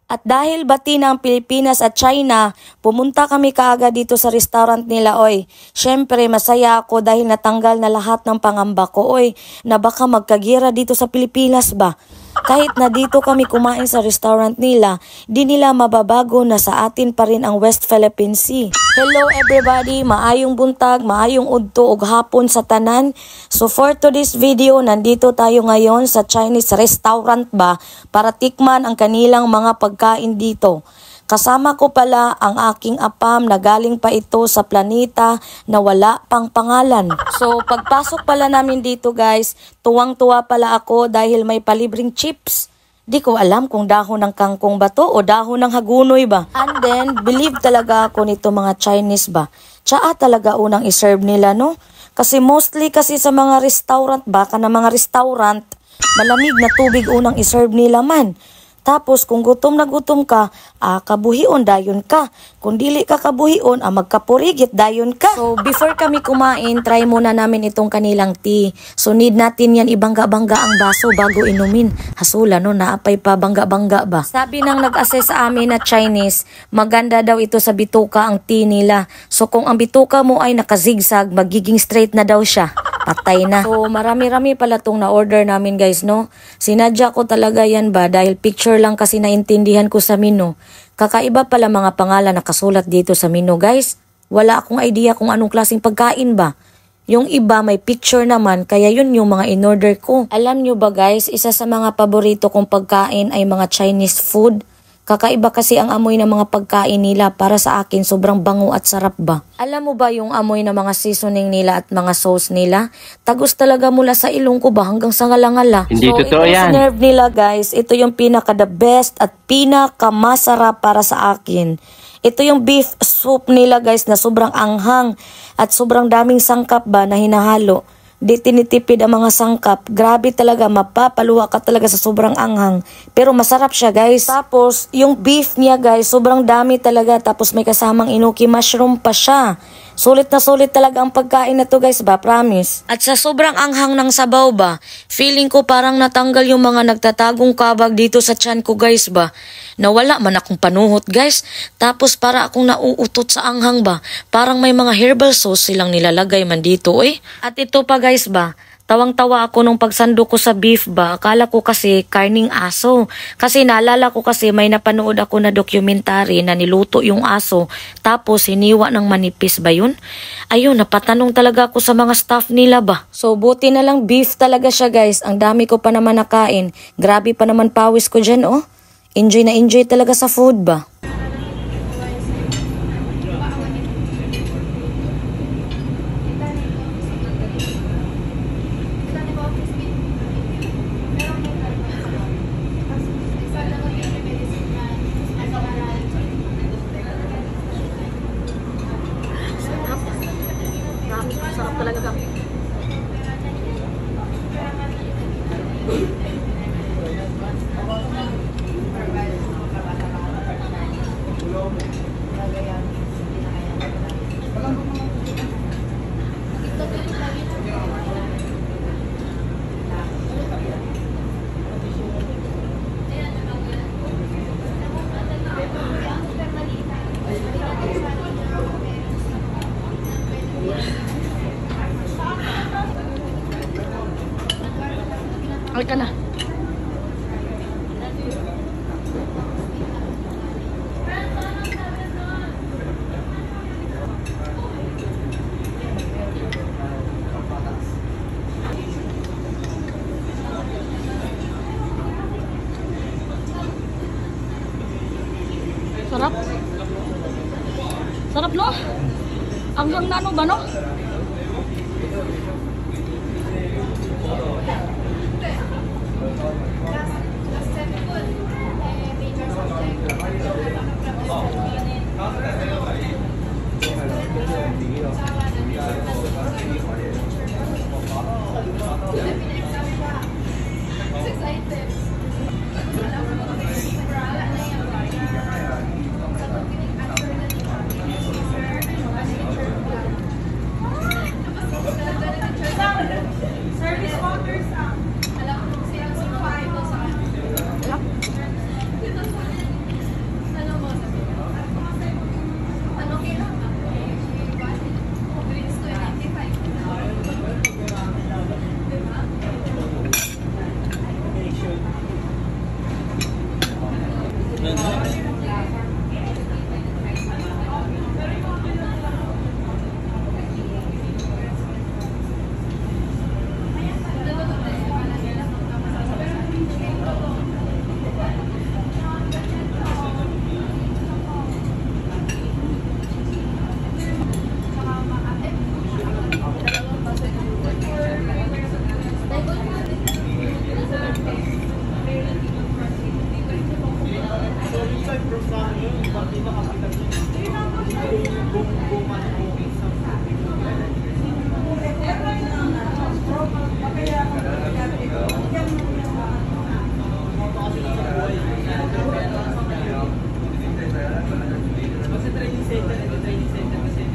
At dahil bati ng Pilipinas at China, pumunta kami kaagad dito sa restaurant nila, oy. Syempre, masaya ako dahil natanggal na lahat ng pangamba ko, oy, na baka magkagira dito sa Pilipinas ba. Kahit na dito kami kumain sa restaurant nila, di nila mababago na sa atin pa rin ang West Philippine Sea. Hello everybody, maayong buntag, maayong udto ug hapon sa tanan. So for today's video, nandito tayo ngayon sa Chinese restaurant ba para tikman ang kanilang mga pagkain dito. Kasama ko pala ang aking apam na galing pa ito sa planeta na wala pang pangalan. So pagpasok pala namin dito guys, tuwang-tuwa pala ako dahil may palibreng chips. Di ko alam kung dahon ng kangkong ba to o dahon ng hagunoy ba. And then, believe talaga ako nito mga Chinese ba. Tsaa talaga unang iserve nila no? Kasi mostly kasi sa mga restaurant baka na mga restaurant, malamig na tubig unang iserve nila man. Tapos kung gutom na gutom ka, kabuhion dayon ka. Kung dili ka kabuhion, magkapurigit dayon ka. So before kami kumain, try muna namin itong kanilang tea. So need natin yan ibangga-bangga ang baso bago inumin. Hasula no, naapay pa bangga-bangga ba. Sabi ng nag-assess sa amin na Chinese, maganda daw ito sa bituka ang tea nila. So kung ang bituka mo ay nakazigzag, magiging straight na daw siya. Patay na. So marami-rami pala itong na-order namin guys no. Sinadya ko talaga yan ba dahil picture lang kasi naintindihan ko sa menu. Kakaiba pala mga pangalan nakasulat dito sa menu guys. Wala akong idea kung anong klaseng pagkain ba. Yung iba may picture naman kaya yun yung mga in-order ko. Alam nyo ba guys, isa sa mga paborito kong pagkain ay mga Chinese food. Kakaiba kasi ang amoy ng mga pagkain nila, para sa akin sobrang bango at sarap ba. Alam mo ba yung amoy ng mga seasoning nila at mga sauce nila? Tagos talaga mula sa ilong ko ba hanggang sa ngalangala. Hindi so, totoo yan. Sinerve nila guys, ito yung pinaka the best at pinaka masarap para sa akin. Ito yung beef soup nila guys na sobrang anghang at sobrang daming sangkap ba na hinahalo. Di tinitipid ang mga sangkap. Grabe talaga, mapapaluha ka talaga sa sobrang anghang. Pero masarap siya guys. Tapos yung beef niya guys, sobrang dami talaga. Tapos may kasamang inoki mushroom pa siya. Sulit na sulit talaga ang pagkain na to guys ba, promise. At sa sobrang anghang ng sabaw ba, feeling ko parang natanggal yung mga nagtatagong kabag dito sa tiyan ko guys ba. Nawala man akong panuhot guys. Tapos para akong nauutot sa anghang ba. Parang may mga herbal sauce silang nilalagay man dito eh. At ito pa guys ba, tawang-tawa ako nung pagsando ko sa beef ba. Akala ko kasi karning aso. Kasi naalala ko kasi may napanood ako na dokumentary na niluto yung aso. Tapos hiniwa ng manipis ba yun? Ayun, napatanong talaga ako sa mga staff nila ba. So buti na lang beef talaga siya guys. Ang dami ko pa naman nakain. Grabe pa naman pawis ko dyan oh. Enjoy na enjoy talaga sa food ba. Sarap talaga kami. Ay ka na. Sarap. Sarap no? Hanggang na ano ba no? Training center kasi